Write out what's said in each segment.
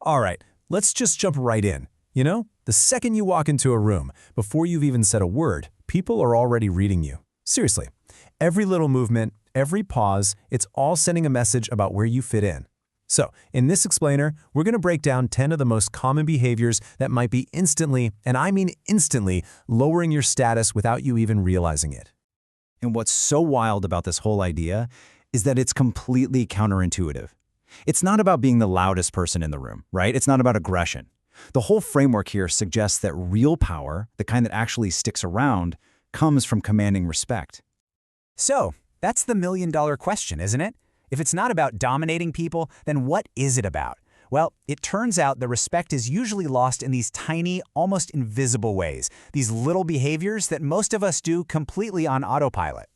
All right, let's just jump right in. The second you walk into a room, before you've even said a word, people are already reading you. Seriously, every little movement, every pause, it's all sending a message about where you fit in. So, in this explainer, we're going to break down 10 of the most common behaviors that might be instantly, and I mean instantly, lowering your status without you even realizing it. And what's so wild about this whole idea is that it's completely counterintuitive. It's not about being the loudest person in the room, right? It's not about aggression. The whole framework here suggests that real power, the kind that actually sticks around, comes from commanding respect. So, that's the million-dollar question, isn't it? If it's not about dominating people, then what is it about? Well, it turns out the respect is usually lost in these tiny, almost invisible ways, these little behaviors that most of us do completely on autopilot.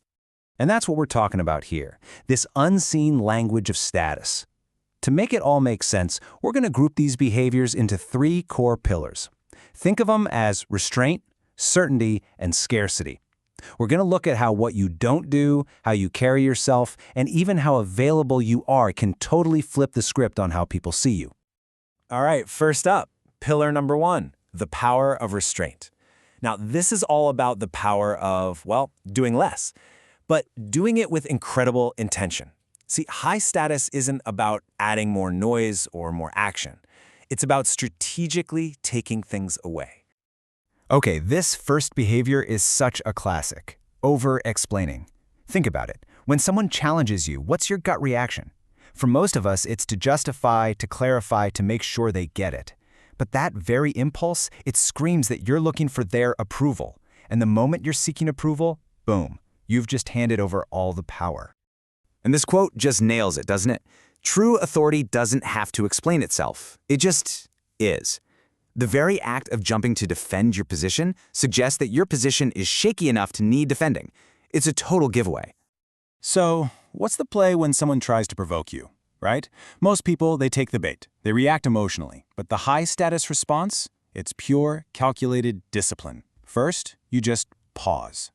And that's what we're talking about here, this unseen language of status. To make it all make sense, we're going to group these behaviors into 3 core pillars. Think of them as restraint, certainty, and scarcity. We're going to look at how what you don't do, how you carry yourself, and even how available you are can totally flip the script on how people see you. All right, first up, pillar number 1, the power of restraint. Now, this is all about the power of, doing less, but doing it with incredible intention. See, high status isn't about adding more noise or more action. It's about strategically taking things away. Okay, this first behavior is such a classic. Over-explaining. Think about it. When someone challenges you, what's your gut reaction? For most of us, it's to justify, to clarify, to make sure they get it. But that very impulse, it screams that you're looking for their approval. And the moment you're seeking approval, boom, you've just handed over all the power. And this quote just nails it, doesn't it? True authority doesn't have to explain itself. It just is. The very act of jumping to defend your position suggests that your position is shaky enough to need defending. It's a total giveaway. So, what's the play when someone tries to provoke you, right? Most people, they take the bait. They react emotionally. But the high-status response? It's pure, calculated discipline. First, you just pause.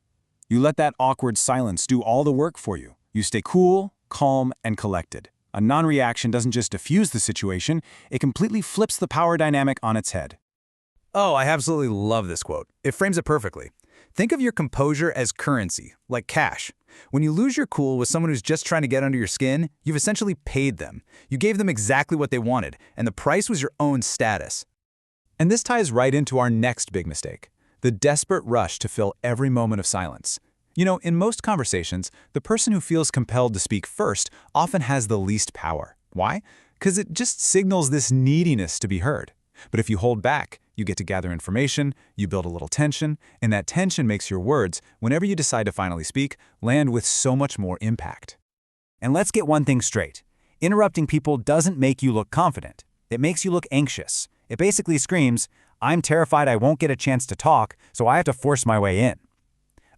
You let that awkward silence do all the work for you. You stay cool, calm, and collected. A non-reaction doesn't just diffuse the situation, it completely flips the power dynamic on its head. Oh, I absolutely love this quote. It frames it perfectly. Think of your composure as currency, like cash. When you lose your cool with someone who's just trying to get under your skin, you've essentially paid them. You gave them exactly what they wanted, and the price was your own status. And this ties right into our next big mistake, the desperate rush to fill every moment of silence. In most conversations, the person who feels compelled to speak first often has the least power. Why? Because it just signals this neediness to be heard. But if you hold back, you get to gather information, you build a little tension, and that tension makes your words, whenever you decide to finally speak, land with so much more impact. And let's get one thing straight. Interrupting people doesn't make you look confident. It makes you look anxious. It basically screams, I'm terrified I won't get a chance to talk, so I have to force my way in.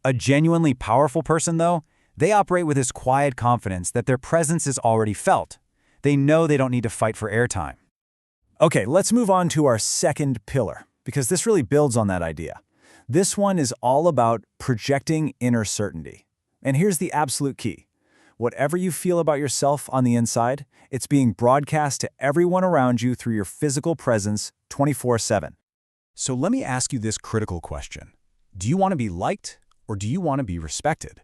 A genuinely powerful person, though, they operate with this quiet confidence that their presence is already felt. They know they don't need to fight for airtime. Okay, let's move on to our second pillar, because this really builds on that idea. This one is all about projecting inner certainty. And here's the absolute key. Whatever you feel about yourself on the inside, it's being broadcast to everyone around you through your physical presence 24/7. So let me ask you this critical question. Do you want to be liked? Or do you want to be respected?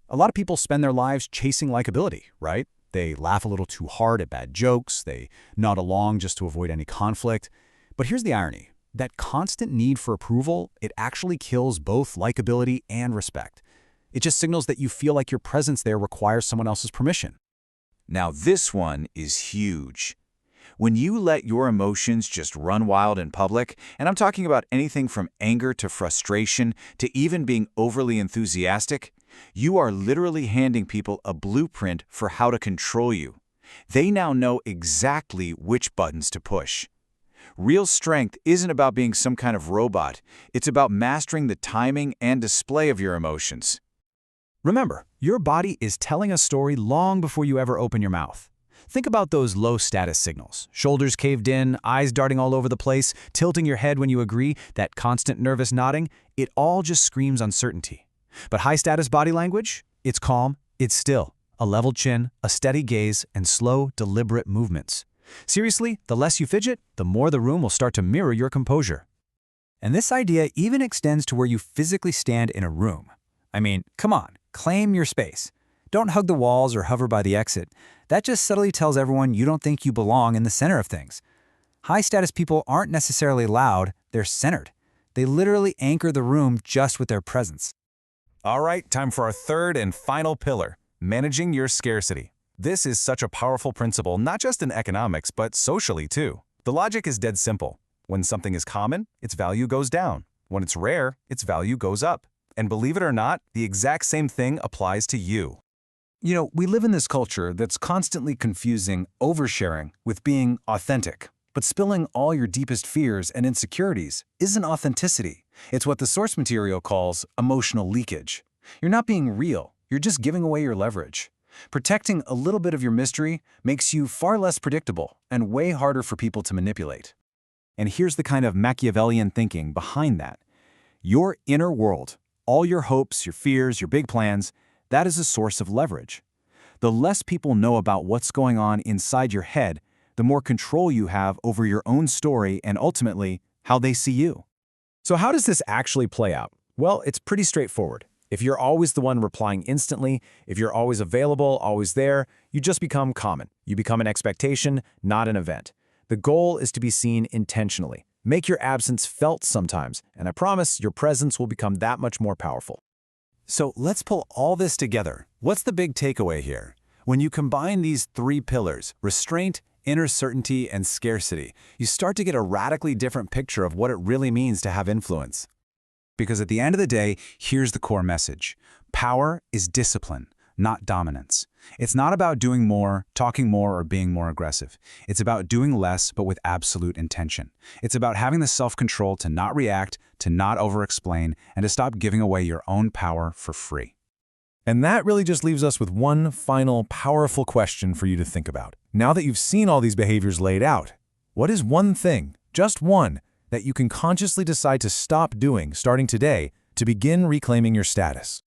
A lot of people spend their lives chasing likability, right? They laugh a little too hard at bad jokes, they nod along just to avoid any conflict. But here's the irony. That constant need for approval, it actually kills both likability and respect. It just signals that you feel like your presence there requires someone else's permission. Now this one is huge. When you let your emotions just run wild in public, and I'm talking about anything from anger to frustration to even being overly enthusiastic, you are literally handing people a blueprint for how to control you. They now know exactly which buttons to push. Real strength isn't about being some kind of robot. It's about mastering the timing and display of your emotions. Remember, your body is telling a story long before you ever open your mouth. Think about those low-status signals. Shoulders caved in, eyes darting all over the place, tilting your head when you agree, that constant nervous nodding, it all just screams uncertainty. But high-status body language? It's calm, it's still. A level chin, a steady gaze, and slow, deliberate movements. Seriously, the less you fidget, the more the room will start to mirror your composure. And this idea even extends to where you physically stand in a room. I mean, come on, claim your space. Don't hug the walls or hover by the exit. That just subtly tells everyone you don't think you belong in the center of things. High-status people aren't necessarily loud, they're centered. They literally anchor the room just with their presence. All right, time for our third and final pillar, managing your scarcity. This is such a powerful principle, not just in economics, but socially too. The logic is dead simple. When something is common, its value goes down. When it's rare, its value goes up. And believe it or not, the exact same thing applies to you. You know, we live in this culture that's constantly confusing oversharing with being authentic. But spilling all your deepest fears and insecurities isn't authenticity. It's what the source material calls emotional leakage. You're not being real, you're just giving away your leverage. Protecting a little bit of your mystery makes you far less predictable and way harder for people to manipulate. And here's the kind of Machiavellian thinking behind that. Your inner world, all your hopes, your fears, your big plans, that is a source of leverage. The less people know about what's going on inside your head, the more control you have over your own story and ultimately how they see you. So how does this actually play out? Well, it's pretty straightforward. If you're always the one replying instantly, if you're always available, always there, you just become common. You become an expectation, not an event. The goal is to be seen intentionally. Make your absence felt sometimes, and I promise your presence will become that much more powerful. So let's pull all this together. What's the big takeaway here? When you combine these three pillars, restraint, inner certainty, and scarcity, you start to get a radically different picture of what it really means to have influence. Because at the end of the day, here's the core message. Power is discipline, not dominance. It's not about doing more, talking more, or being more aggressive. It's about doing less, but with absolute intention. It's about having the self-control to not react, to not over-explain, and to stop giving away your own power for free. And that really just leaves us with one final powerful question for you to think about. Now that you've seen all these behaviors laid out, what is one thing, just one, that you can consciously decide to stop doing starting today to begin reclaiming your status?